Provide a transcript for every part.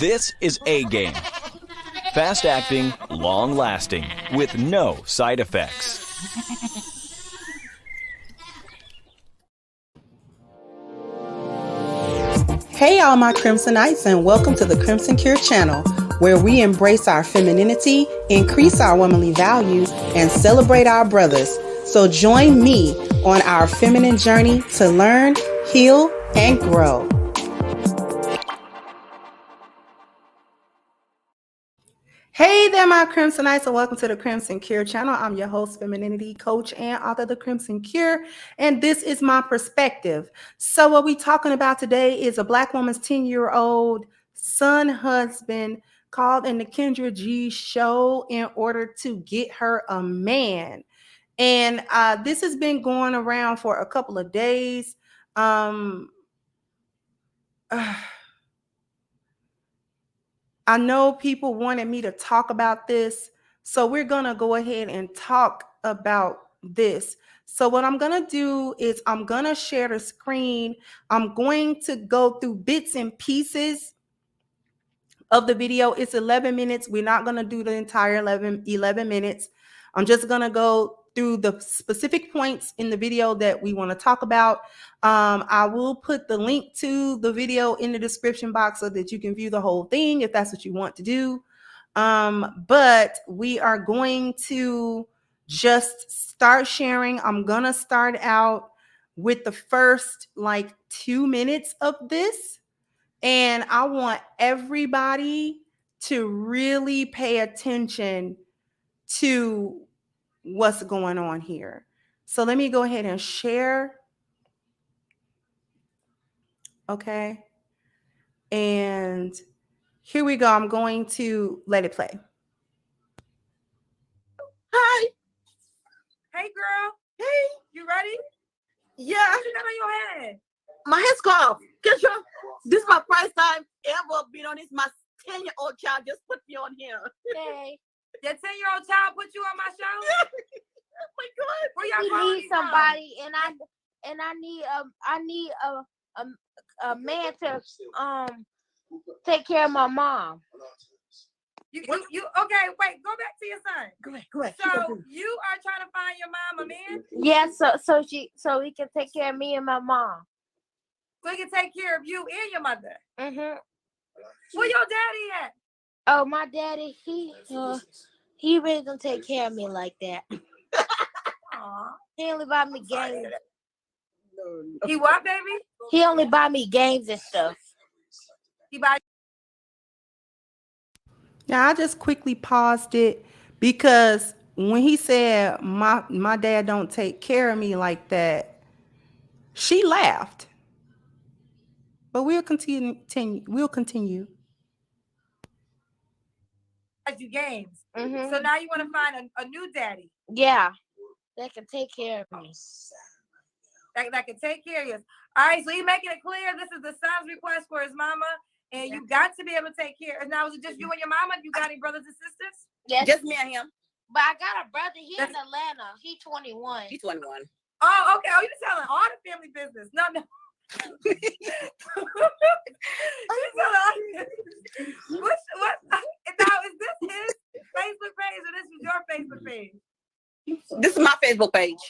This is A-Game. Fast acting, long lasting, with no side effects. Hey all my Crimsonites, and welcome to the Crimson Cure channel, where we embrace our femininity, increase our womanly value, and celebrate our brothers. So join me on our feminine journey to learn, heal, and grow. Hey there, my Crimsonites, and welcome to the Crimson Cure channel. I'm your host, femininity coach, and author of the Crimson Cure, and this is my perspective. So what we're talking about today is a Black woman's 10-year-old son husband called in the Kendra G show in order to get her a man. And this has been going around for a couple of days. I know people wanted me to talk about this, so we're going to go ahead and talk about this. So what I'm going to do is I'm going to share the screen. I'm going to go through bits and pieces of the video. It's 11 minutes. We're not going to do the entire 11 minutes. I'm just going to go through the specific points in the video that we want to talk about. I will put the link to the video in the description box so that you can view the whole thing if that's what you want to do. But we are going to just start sharing. I'm going to start out with the first 2 minutes of this. And I want everybody to really pay attention to what's going on here. So let me go ahead and share. Okay. And here we go. I'm going to let it play. Hi. Hey, girl. Hey. You ready? Yeah. What you got on your head? My head's cough. This is my first time ever being on this. My 10-year-old child just put me on here. Hey. Your 10-year-old child put you on my show? Oh my God. Where y'all We calling need me from? somebody, and I need a man to take care of my mom. You okay? Wait, go back to your son. Go ahead. So you are trying to find your mom a man Yeah, so he can take care of me and my mom. so he can take care of you and your mother. Mhm. Where your daddy at? Oh, my daddy, he really don't take care of me like that. Aw. He only buy me games. He what, baby? He only buy me games and stuff. He buy. Now I just quickly paused it because when he said my dad don't take care of me like that, she laughed. But we'll continue. We'll continue. You games. Mhm. So now you want to find a new daddy Yeah, that can take care of me. that can take care of you. All right, so you making it clear this is the son's request for his mama, and you got to be able to take care. Now, is it just you and your mama? You got any brothers and sisters? Yes. Just me and him. But I got a brother. He in Atlanta. He 21. He's 21. Oh, okay. Oh, you telling all the family business? No. You telling all the what? Now, is this his Facebook page or this is your Facebook page? This is my Facebook page.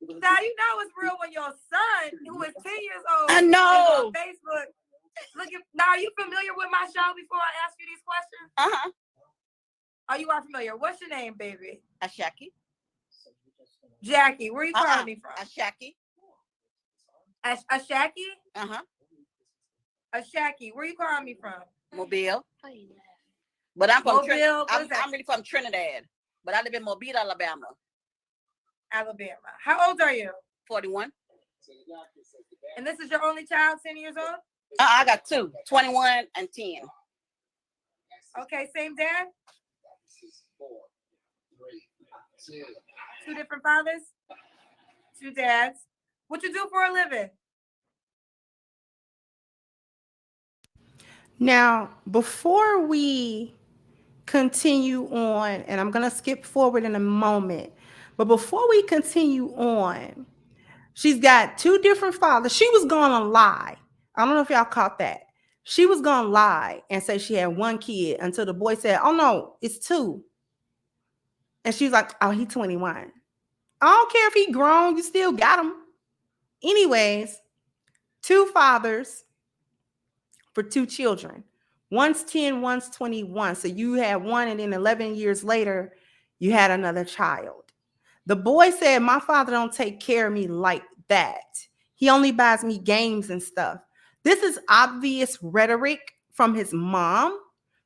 Now you know it's real when your son, who is 10 years old, I know. is on Facebook. Now, are you familiar with my show before I ask you these questions? Uh-huh. Oh, you are familiar. What's your name, baby? Ashaki. Jackie. Where are you calling me from? Ashaki. Ashaki? Uh-huh. Ashaki. Where are you calling me from? Mobile. But I'm from Mobile. I'm really from Trinidad. But I live in Mobile, Alabama. Alabama. How old are you? 41. And this is your only child, 10 years old? I got two, 21 and 10. Okay, same dad? Two different fathers? Two dads. What you do for a living? Now, before we continue on, and I'm going to skip forward in a moment, but before we continue on, she's got two different fathers. She was going to lie. I don't know if y'all caught that. She was gonna lie and say she had one kid until the boy said, "Oh no, it's two." And she's like, "Oh, he's 21. I don't care if he grown, you still got him." Anyways, two fathers for two children. One's 10, one's 21. So you had one, and then 11 years later, you had another child. The boy said, "My father don't take care of me like that. He only buys me games and stuff." This is obvious rhetoric from his mom.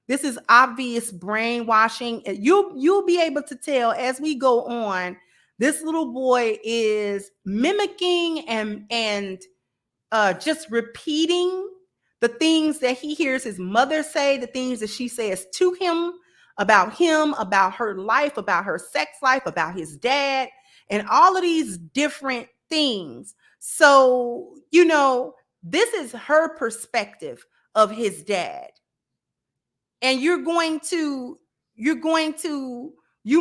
This is obvious brainwashing. You'll be able to tell as we go on. This little boy is mimicking and just repeating the things that he hears his mother say, the things that she says to him, about her life, about her sex life, about his dad, and all of these different things. So, this is her perspective of his dad. And you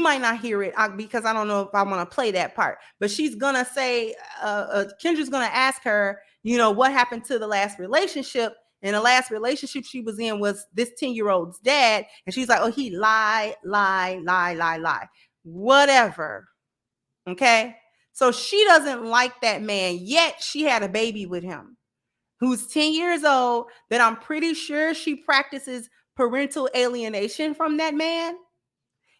might not hear it because I don't know if I want to play that part, but she's going to say, Kendra's going to ask her, what happened to the last relationship? And the last relationship she was in was this 10-year-old's dad. And she's like, "Oh, he lie. Whatever." Okay. So she doesn't like that man, yet she had a baby with him who's 10 years old, that I'm pretty sure she practices parental alienation from that man.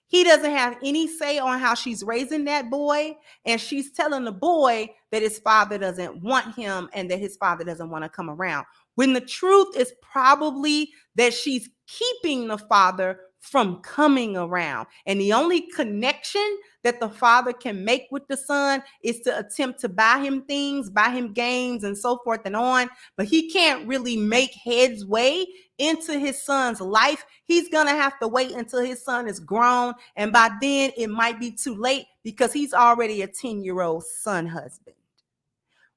He doesn't have any say on how she's raising that boy. And she's telling the boy that his father doesn't want him and that his father doesn't want to come around, when the truth is probably that she's keeping the father from coming around. And the only connection that the father can make with the son is to attempt to buy him things, buy him games, and so forth and on. But he can't really make headway into his son's life. He's going to have to wait until his son is grown. And by then it might be too late because he's already a 10-year-old son husband.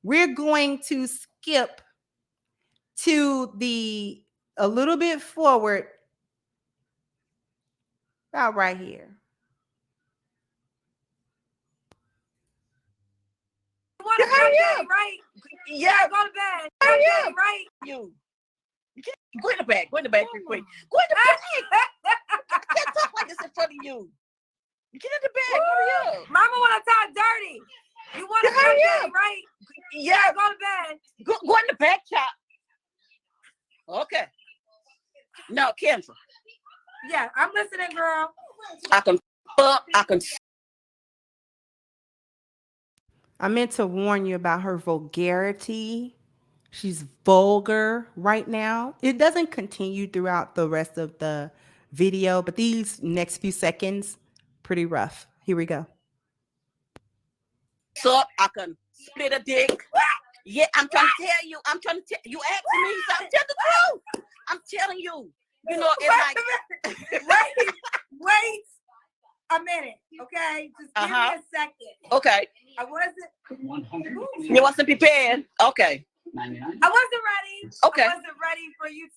We're going to skip to a little bit forward, about right here. You want to Hurry go up. right? Yeah, Go to bed. Hurry Okay, up. right? you. Go in the back. Go in the back real quick. Go in the back. I can't talk like this in front of you. Get in the back. Hurry up. Mama want to talk dirty. You want to Hurry go up. right? Yeah, Go to bed. go in the back, chop. Okay. No, Kendra. Yeah, I'm listening, girl. I meant to warn you about her vulgarity. She's vulgar right now. It doesn't continue throughout the rest of the video, but these next few seconds, pretty rough. Here we go. So I can split a dick. Yeah, I'm trying to tell you. You asking me, so I'm telling the truth. I'm telling you. It's like Wait a minute, okay? Just give me a second. Okay. I wasn't. You wasn't prepared. Okay. I wasn't ready. Okay. I wasn't ready for you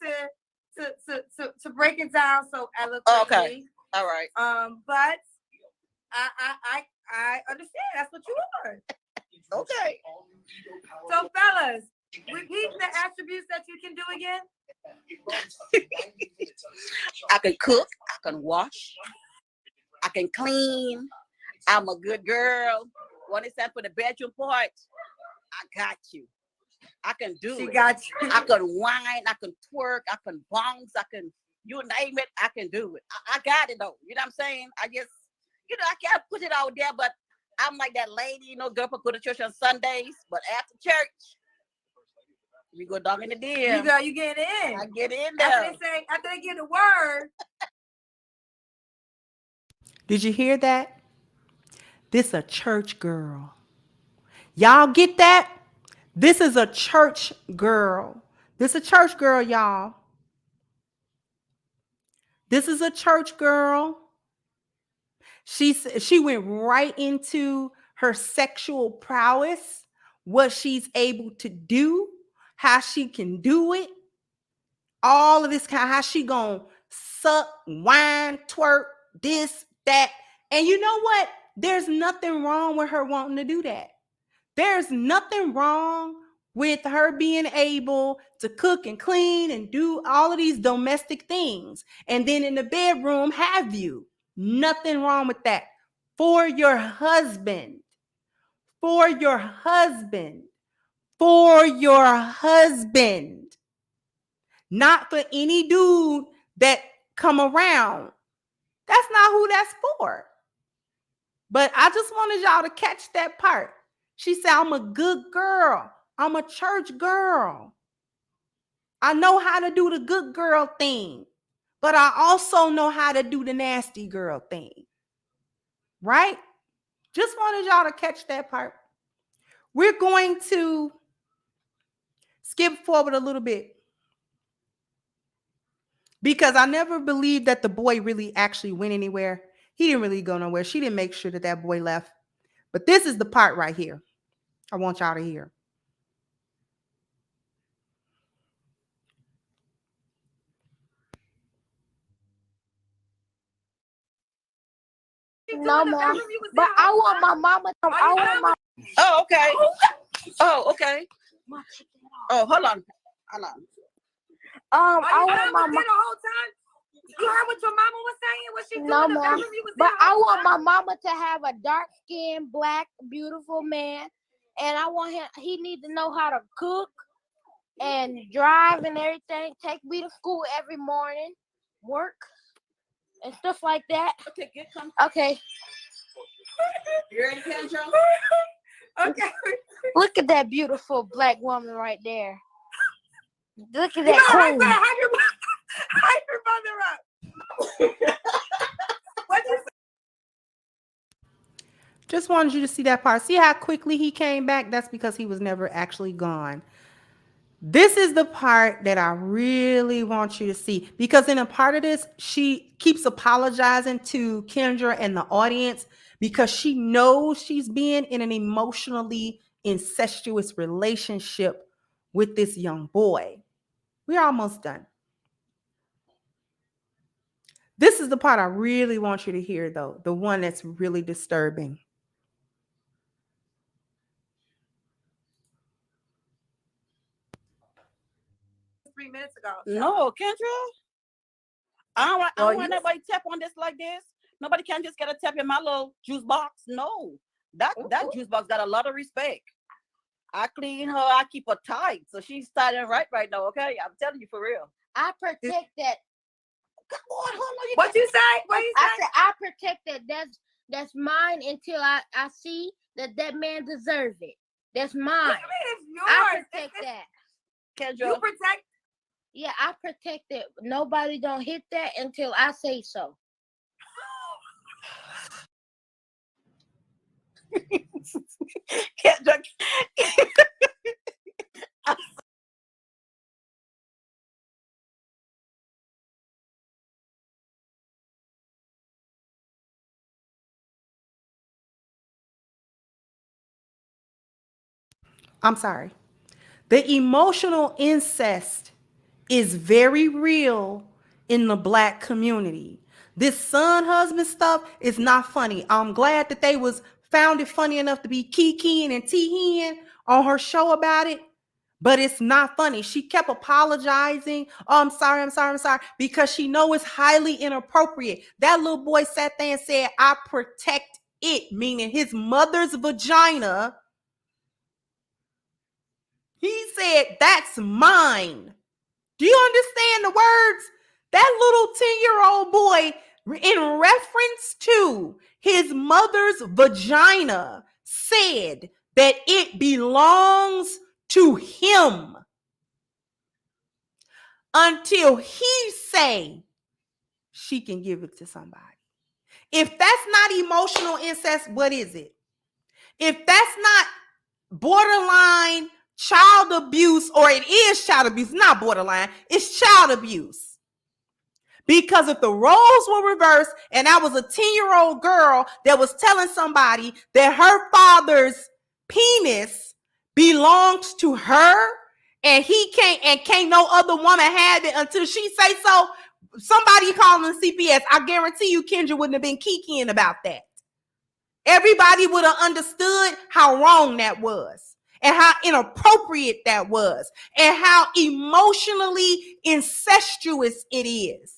to break it down so eloquently. Okay. All right. But I understand. That's what you want. Okay. So, fellas, repeat the attributes that you can do again. I can cook. I can wash. I can clean. I'm a good girl. When it's time for the bedroom part, I got you. I can do She it. got you. I can whine. I can twerk. I can bounce. I can, you name it, I can do it. I got it though. You know what I'm saying? I just, I can't put it out there, but I'm like that lady, girl who go to church on Sundays, but after church, we go down in the den. You get in. I get in there. After they get the word. Did you hear that? This a church girl. Y'all get that? This is a church girl. This is a church girl, y'all. This is a church girl. She went right into her sexual prowess, what she's able to do, how she can do it, all of this how she gonna suck, whine, twerk, this, that. And you know what? There's nothing wrong with her wanting to do that. There's nothing wrong with her being able to cook and clean and do all of these domestic things. And then in the bedroom, have you. Nothing wrong with that. For your husband. For your husband. For your husband. Not for any dude that come around. That's not who that's for. But I just wanted y'all to catch that part. She said, I'm a good girl. I'm a church girl. I know how to do the good girl thing, but I also know how to do the nasty girl thing. Right? Just wanted y'all to catch that part. We're going to skip forward a little bit because I never believed that the boy really actually went anywhere. He didn't really go nowhere. She didn't make sure that that boy left. But this is the part right here I want y'all to hear. No, ma'am. But I want my mama. I want my. Oh, okay. Oh, okay. Oh, hold on. Hold on. I want my mama. The whole time. You heard what your mama was saying? What she doing? No, ma'am. But I want my mama to have a dark-skinned, black, beautiful man, and I want him. He need to know how to cook and drive and everything. Take me to school every morning, work and stuff like that. Okay, get some. Okay. You ready, Kendra? Okay. Look at that beautiful black woman right there. Look at that queen. Hype your mother up. What you say? Just wanted you to see that part. See how quickly he came back? That's because he was never actually gone. This is the part that I really want you to see, because in a part of this, she keeps apologizing to Kendra and the audience because she knows she's being in an emotionally incestuous relationship with this young boy. We're almost done. This is the part I really want you to hear, though, the one that's really disturbing. 3 minutes ago. No, Kendra. I don't want nobody tap on this like this. Nobody can just get a tap in my little juice box. No. That juice box got a lot of respect. I clean her, I keep her tight. So she's starting right now, okay? I'm telling you for real. I protect that. Come on, hold on. What you say? What you say? I said I protect that. That's mine until I see that man deserves it. That's mine. What do you mean it's yours? I protect that. Kendra. You protect. Yeah, I protect it. Nobody don't hit that until I say so. Kendra. I'm sorry. The emotional incest is very real in the Black community. This son husband stuff is not funny. I'm glad that they found it funny enough to be kikiing and teeing on her show about it, but it's not funny. She kept apologizing. Oh, I'm sorry, because she know it's highly inappropriate. That little boy sat there and said, I protect it, meaning his mother's vagina. He said, that's mine. Do you understand the words? That little 10-year-old boy, in reference to his mother's vagina, said that it belongs to him until he say she can give it to somebody. If that's not emotional incest, what is it? If that's not borderline child abuse, or it is child abuse, not borderline, it's child abuse. Because if the roles were reversed and I was a 10-year-old girl that was telling somebody that her father's penis belongs to her and can't no other woman have it until she say so, somebody calling CPS, I guarantee you Kendra wouldn't have been kikiing about that. Everybody would have understood how wrong that was. and how inappropriate that was and how emotionally incestuous it is.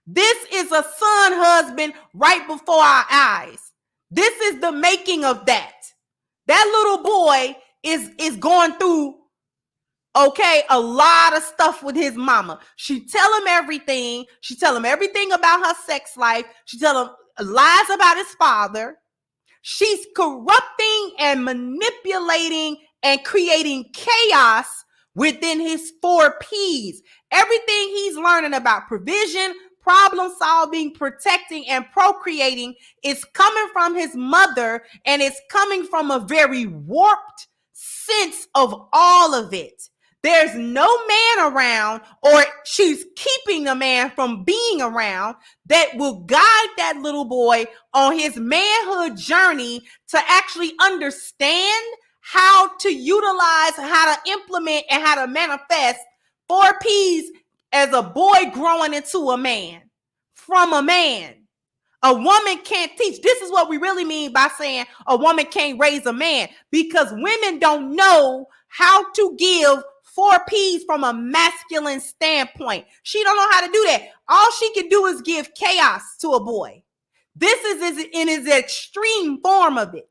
This is a son husband right before our eyes. This is the making of that. That little boy is going through, okay, a lot of stuff with his mama. She tell him everything. She tell him everything about her sex life. She tell him lies about his father. She's corrupting and manipulating and creating chaos within his 4 P's. Everything he's learning about provision, problem solving, protecting, and procreating is coming from his mother, and it's coming from a very warped sense of all of it. There's no man around, or she's keeping a man from being around that will guide that little boy on his manhood journey to actually understand how to utilize, how to implement, and how to manifest 4 P's as a boy growing into a man from a man. A woman can't teach. This is what we really mean by saying a woman can't raise a man, because women don't know how to give 4 P's from a masculine standpoint. She don't know how to do that. All she can do is give chaos to a boy. This is in his extreme form of it.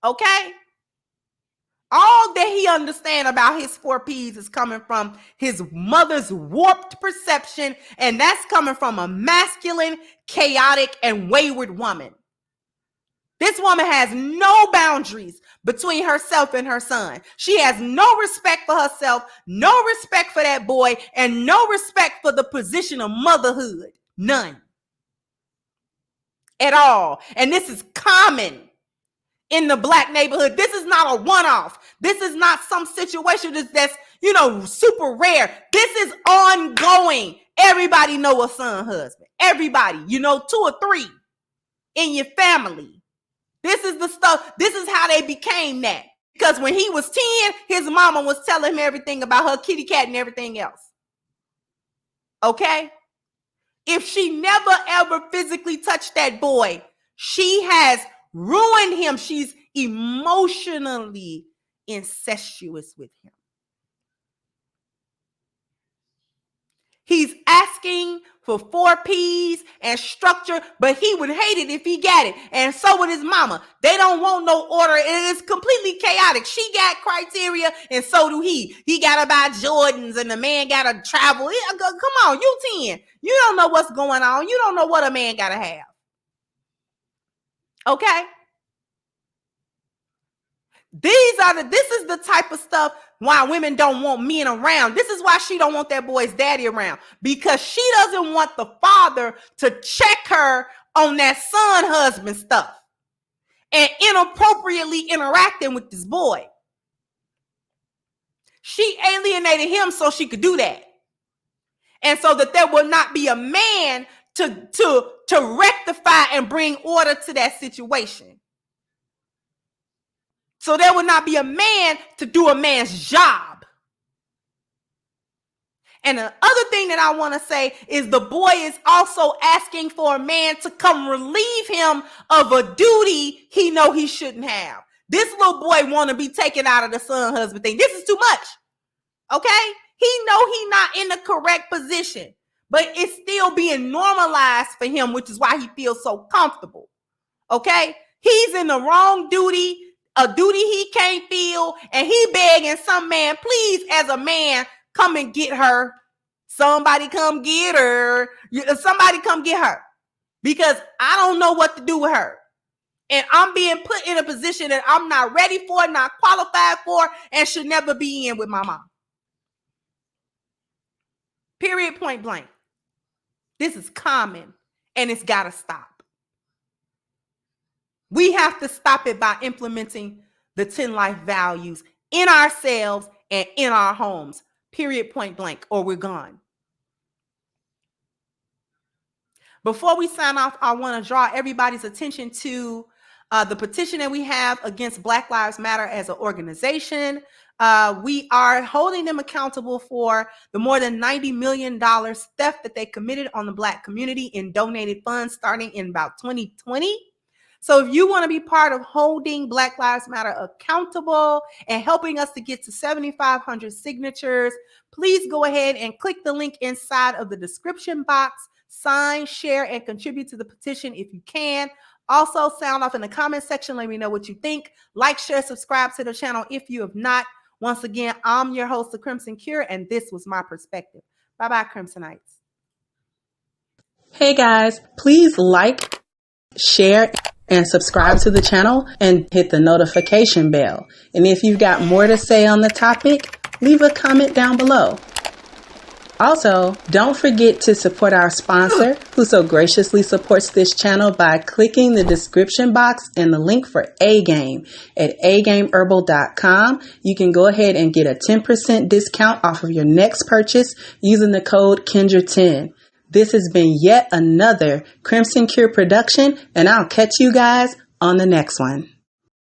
Okay? All that he understands about his 4 P's is coming from his mother's warped perception, and that's coming from a masculine, chaotic, and wayward woman. This woman has no boundaries between herself and her son. She has no respect for herself, no respect for that boy, and no respect for the position of motherhood. None. At all. And this is common in the Black neighborhood. This is not a one-off. This is not some situation that's super rare. This is ongoing. Everybody know a son husband. Everybody, 2 or 3 in your family. This is the stuff. This is how they became that. Because when he was 10, his mama was telling him everything about her kitty cat and everything else. Okay? If she never ever physically touched that boy, she has ruined him. She's emotionally incestuous with him. He's asking for 4 P's and structure, but he would hate it if he got it. And so would his mama. They don't want no order. It is completely chaotic. She got criteria, and so do he. He got to buy Jordans, and the man got to travel. Come on, you 10. You don't know what's going on. You don't know what a man got to have. Okay? This is the type of stuff why women don't want men around. This is why she don't want that boy's daddy around, because she doesn't want the father to check her on that son husband stuff and inappropriately interacting with this boy. She alienated him so she could do that. And so that there will not be a man to rectify and bring order to that situation. So there will not be a man to do a man's job. And the other thing that I want to say is the boy is also asking for a man to come relieve him of a duty he know he shouldn't have. This little boy want to be taken out of the son husband thing. This is too much. Okay? He know he not in the correct position, but it's still being normalized for him, which is why he feels so comfortable. Okay? He's in the wrong duty. A duty he can't feel, and he begging some man, please, as a man, come and get her. Somebody come get her. Somebody come get her, because I don't know what to do with her. And I'm being put in a position that I'm not ready for, not qualified for, and should never be in with my mom. Period, point blank. This is common, and it's got to stop. We have to stop it by implementing the 10 life values in ourselves and in our homes. Period, point blank, or we're gone. Before we sign off, I want to draw everybody's attention to the petition that we have against Black Lives Matter as an organization. We are holding them accountable for the more than $90 million theft that they committed on the Black community in donated funds starting in about 2020. So if you want to be part of holding Black Lives Matter accountable and helping us to get to 7,500 signatures, please go ahead and click the link inside of the description box. Sign, share, and contribute to the petition if you can. Also, sound off in the comment section. Let me know what you think. Like, share, subscribe to the channel if you have not. Once again, I'm your host, The Crimson Cure, and this was my perspective. Bye-bye, Crimsonites. Hey guys, please like, share, and subscribe to the channel and hit the notification bell. And if you've got more to say on the topic, leave a comment down below. Also, don't forget to support our sponsor who so graciously supports this channel by clicking the description box and the link for A-Game at agameherbal.com. You can go ahead and get a 10% discount off of your next purchase using the code Kendra10. This has been yet another Crimson Cure production, and I'll catch you guys on the next one.